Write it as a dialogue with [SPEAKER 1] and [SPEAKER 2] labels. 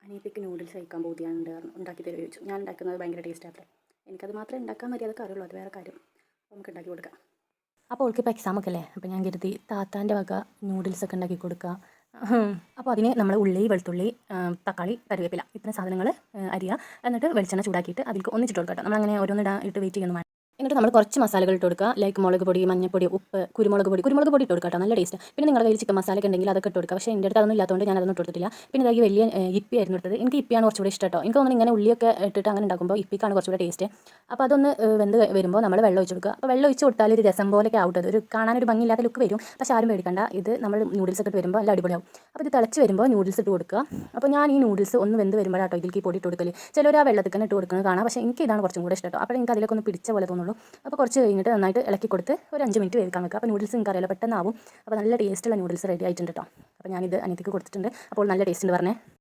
[SPEAKER 1] അനിയത്തിക്ക് നൂഡിൽസ് കഴിക്കാൻ പൂതിയാണ്ട് പറഞ്ഞു ഉണ്ടാക്കി തരുമോ ചോദിച്ചു. ഞാൻ ഉണ്ടാക്കുന്നത് ഭയങ്കര ടേസ്റ്റാത്രേ. എനിക്കത് മാത്രമേ ഉണ്ടാക്കാൻ മര്യാദക്ക് അറിയുള്ളൂ, അത് വേറെ കാര്യം. നമുക്ക് ഉണ്ടാക്കി കൊടുക്കാം.
[SPEAKER 2] അപ്പോൾ അവൾക്ക് ഇപ്പോൾ എക്സാമൊക്കെ അല്ലേ, അപ്പോൾ ഞാൻ കരുതി താത്താൻ്റെ വക നൂഡിൽസൊക്കെ ഉണ്ടാക്കി കൊടുക്കുക. അപ്പോൾ അതിന് നമ്മൾ ഉള്ളി, വെളുത്തുള്ളി, തക്കാളി, കറിവേപ്പില ഇത്രയും സാധനങ്ങൾ അരിയുക. എന്നിട്ട് വെളിച്ചെണ്ണ ചൂടാക്കിയിട്ട് അതിലേക്ക് ഒന്നിച്ചിട്ട് കൊടുക്കുക കേട്ടോ. നമ്മളങ്ങനെ ഓരോന്നിടാൻ ഇട്ട് വെയിറ്റ് ചെയ്യുന്നു വേണം. എന്നിട്ട് നമ്മൾ കുറച്ച് മസാലകൾ ഇട്ട് കൊടുക്കുക. ലൈക്ക് മുളക് പൊടി, മഞ്ഞൾപ്പൊടി, ഉപ്പ്, കുരുമുളക് പൊടി ഇട്ട് കൊടുക്കുക കേട്ടോ, നല്ല ടേസ്റ്റ്. പിന്നെ നിങ്ങളുടെ കയ്യിൽ ചിക്കൻ മസാല ഒക്കെ ഉണ്ടെങ്കിൽ അതൊക്കെ ഇട്ട് കൊടുക്കുക. പക്ഷേ എൻ്റെ അടുത്ത് അതൊന്നും ഇല്ലാത്തതുകൊണ്ട് ഞാൻ അതൊന്നും ഇട്ട് കൊടുത്തിട്ടില്ല. പിന്നെ ഇതായി വലിയ ഇപ്പി ആയിരുന്നു എടുത്തത്. എനിക്ക് ഇപ്പിയാണ് കുറച്ചുകൂടി ഇഷ്ടം കേട്ടോ. എനിക്ക് തോന്നുന്നു ഇങ്ങനെ ഉള്ളിയൊക്കെ ഇട്ടിട്ട് അങ്ങനെ ഉണ്ടാക്കുമ്പോൾ ഇപ്പിക്കാണ് കുറച്ചുകൂടി ടേസ്റ്റ്. അപ്പോൾ അതൊന്ന് വെന്ത് വരുമ്പോൾ നമ്മൾ വെള്ളം ഒഴിച്ച് കൊടുക്കുക. അപ്പോൾ വെള്ളം ഒഴിച്ച് കൊടുത്താൽ ഒരു രസം പോലെയൊക്കെ ആവട്ടെ, ഒരു കാണാനൊരു ഭംഗിയില്ലാത്ത ലുക്ക് വരും. പക്ഷേ ആരും മേടിക്കണ്ട, ഇത് നമ്മൾ നൂഡിൽസ് ഒക്കെ ഇട്ട് വരുമ്പോൾ നല്ല അടിപൊളിയാവും. അപ്പോൾ ഇത് തിളച്ച് വരുമ്പോൾ നൂഡിൽസ് ഇട്ട് കൊടുക്കുക. അപ്പോൾ ഞാൻ ഈ നൂഡിൽസ് ഒന്ന് വെന്ത് വരുമ്പോഴാട്ടോ ഇതിലേക്ക് പൊടി ഇട്ട് കൊടുക്കൽ. ചിലർ ആ വെള്ളത്തിൽ തന്നെ ഇട്ട് കൊടുക്കുന്നത് കാണാം, പക്ഷേ എനിക്ക് ഇതാണ് കുറച്ചും കൂടെ ഇഷ്ടം കേട്ടോ. അപ്പോൾ എനിക്ക് അതിലേക്ക് ഒന്ന് പിടിച്ച പോലെ തോന്നുള്ളൂ. അപ്പോൾ കുറച്ച് കഴിഞ്ഞിട്ട് നന്നായിട്ട് ഇളക്കി കൊടുത്ത് ഒരു 5 മിനിറ്റ് വേവിക്കാൻ വെക്കുക. അപ്പോൾ നൂഡിൽസ് നിങ്ങൾക്ക് അറിയാലോ പെട്ടെന്നാവും. അപ്പോൾ നല്ല ടേസ്റ്റുള്ള നൂഡിൽസ് റെഡി ആയിട്ടുണ്ട് കേട്ടോ. അപ്പോൾ ഞാനിത് അനിയത്തിക്ക് കൊടുത്തിട്ടുണ്ട്. അപ്പോൾ നല്ല ടേസ്റ്റ് ഉണ്ട് പറഞ്ഞേ.